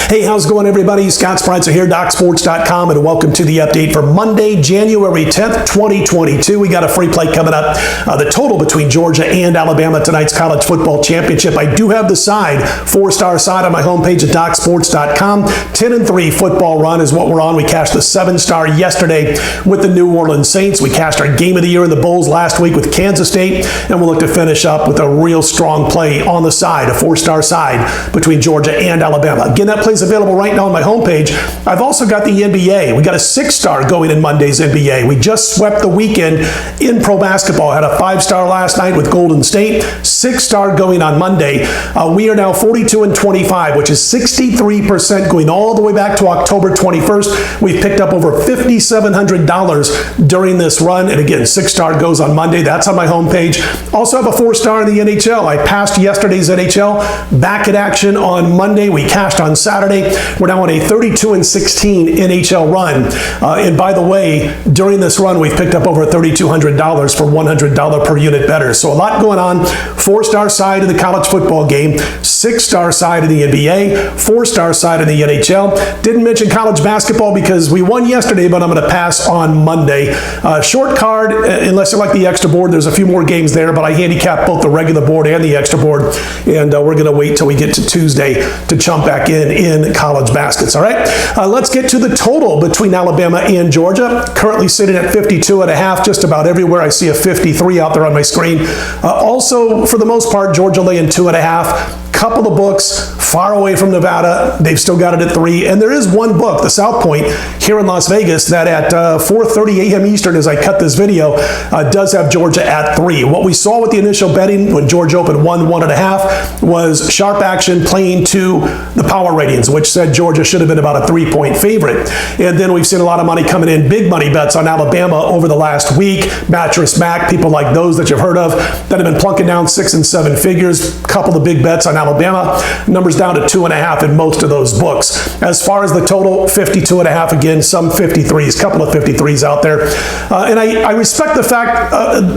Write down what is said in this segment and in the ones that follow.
Hey, how's it going, everybody? Scott Spreitzer here, DocSports.com, and welcome to the update for Monday, January 10th, 2022. We got a free play coming up. The total between Georgia and Alabama, tonight's college football championship. I do have the side, 4-star side on my homepage at DocSports.com. 10-3 football run is what we're on. We cashed the 7-star yesterday with the New Orleans Saints. We cashed our game of the year in the Bowls last week with Kansas State, and we'll look to finish up with a real strong play on the side, a 4-star side between Georgia and Alabama. Again, that play's available right now on my homepage. I've also got the NBA. We got a 6-star going in Monday's NBA. We just swept the weekend in pro basketball. Had a 5-star last night with Golden State. 6-star going on Monday. We are now 42-25, which is 63% going all the way back to October 21st. We've picked up over $5,700 during this run. And again, 6-star goes on Monday. That's on my homepage. Also have a 4-star in the NHL. I passed yesterday's NHL. Back at action on Monday. We cashed on Saturday. We're now on a 32-16 NHL run. And by the way, during this run, we've picked up over $3,200 for $100 per unit better. So a lot going on. 4-star side of the college football game, 6-star side of the NBA, 4-star side of the NHL. Didn't mention college basketball because we won yesterday, but I'm going to pass on Monday. Short card, unless you like the extra board, there's a few more games there, but I handicap both the regular board and the extra board, and we're going to wait till we get to Tuesday to jump back in college baskets. All right, let's get to the total between Alabama and Georgia. Currently sitting at 52.5, just about everywhere. I see a 53 out there on my screen. Also, for the most part, Georgia laying 2.5. Couple of books far away from Nevada. They've still got it at 3. And there is one book, the South Point, here in Las Vegas, that at 4:30 a.m. Eastern, as I cut this video, does have Georgia at 3. What we saw with the initial betting when Georgia opened 1.5 was sharp action playing to the power ratings, which said Georgia should have been about a 3-point favorite. And then we've seen a lot of money coming in, big money bets on Alabama over the last week. Mattress Mac, people like those that you've heard of, that have been plunking down 6 and 7 figures. Couple of big bets on Alabama. Numbers down to 2.5 in most of those books. As far as the total, 52.5 again, some 53s, couple of 53s out there. And I respect the fact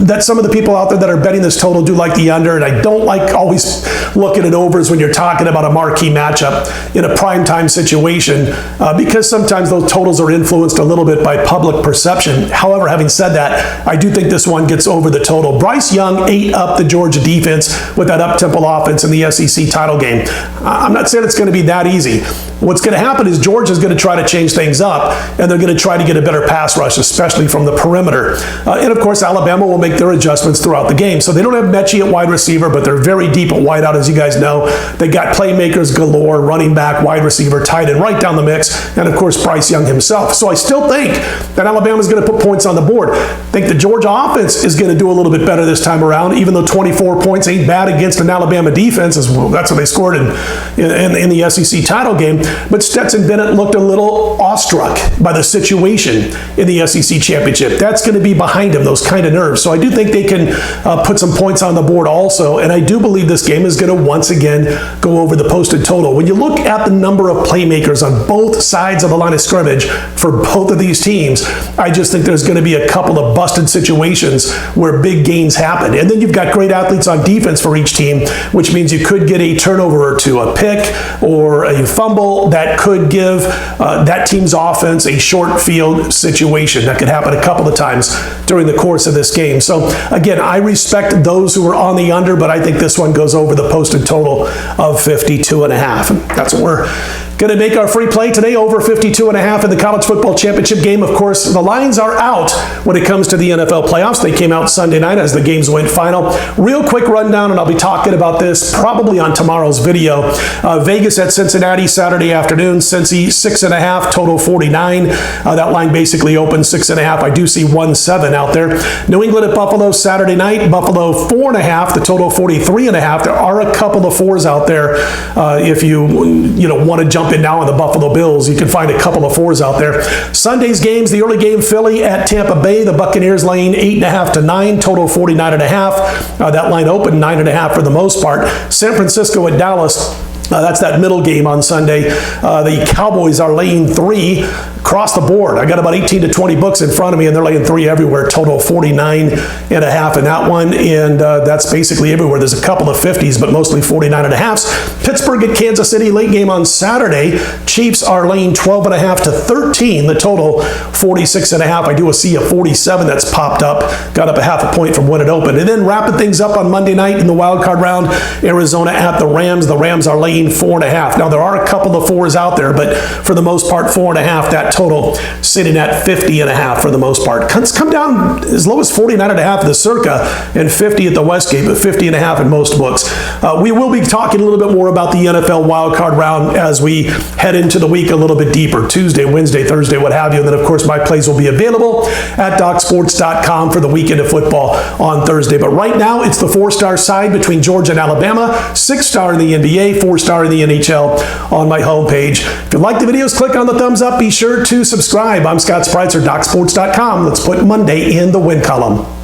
that some of the people out there that are betting this total do like the under, and I don't like always looking at overs when you're talking about a marquee matchup in a primetime situation because sometimes those totals are influenced a little bit by public perception. However, having said that, I do think this one gets over the total. Bryce Young ate up the Georgia defense with that up-tempo offense in the SEC title game. I'm not saying it's going to be that easy. What's going to happen is Georgia's going to try to change things up, and they're going to try to get a better pass rush, especially from the perimeter. And of course, Alabama will make their adjustments throughout the game. So they don't have Mechie at wide receiver, but they're very deep at wideout, as you guys know. They got playmakers galore, running back, wide receiver, tight end, right down the mix, and of course, Bryce Young himself. So I still think that Alabama's going to put points on the board. I think the Georgia offense is going to do a little bit better this time around, even though 24 points ain't bad against an Alabama defense. That's what they scored in the SEC title game. But Stetson Bennett looked a little awestruck by the situation in the SEC championship. That's going to be behind him, those kind of nerves. So I do think they can put some points on the board also. And I do believe this game is going to once again go over the posted total. When you look at the number of playmakers on both sides of the line of scrimmage for both of these teams, I just think there's going to be a couple of busted situations where big gains happen. And then you've got great athletes on defense for each team, which means you could get a turnover or two, a pick or a fumble that could give that team's offense a short field situation. That could happen a couple of times during the course of this game. So again, I respect those who are on the under, but I think this one goes over the posted total of 52.5. That's what we're going to make our free play today, over 52.5 in the college football championship game. Of course, the lines are out when it comes to the NFL playoffs. They came out Sunday night as the games went final. Real quick rundown, and I'll be talking about this probably on tomorrow's video. Vegas at Cincinnati Saturday afternoon. Cincy 6.5, total 49. That line basically opened 6.5. I do see 1-7 out there. New England at Buffalo Saturday night. Buffalo 4.5, the total 43.5. There are a couple of 4s out there. If you want to jump in now on the Buffalo Bills, you can find a couple of 4s out there. Sunday's games, the early game, Philly at Tampa Bay. The Buccaneers laying 8.5 to 9, total 49.5. That line opened 9.5 for the most part. San Francisco at Dallas. That's that middle game on Sunday. The Cowboys are laying 3. across the board. I got about 18 to 20 books in front of me, and they're laying 3 everywhere, total 49.5 in that one, and that's basically everywhere. There's a couple of 50s, but mostly 49.5s. Pittsburgh at Kansas City, late game on Saturday. Chiefs are laying 12.5 to 13. The total 46.5. I do see a 47 that's popped up, got up a half a point from when it opened. And then wrapping things up on Monday night in the wild card round, Arizona at the Rams. The Rams are laying 4.5. Now there are a couple of 4s out there, but for the most part 4.5. That total sitting at 50.5 for the most part. It's come down as low as 49.5 at the Circa and 50 at the Westgate, but 50.5 in most books. We will be talking a little bit more about the NFL wild card round as we head into the week a little bit deeper, Tuesday, Wednesday, Thursday, what have you. And then, of course, my plays will be available at DocSports.com for the weekend of football on Thursday. But right now, it's the 4-star side between Georgia and Alabama, 6-star in the NBA, 4-star in the NHL on my homepage. If you like the videos, click on the thumbs up. Be sure to subscribe. I'm Scott Spreitzer, DocSports.com. Let's put Monday in the win column.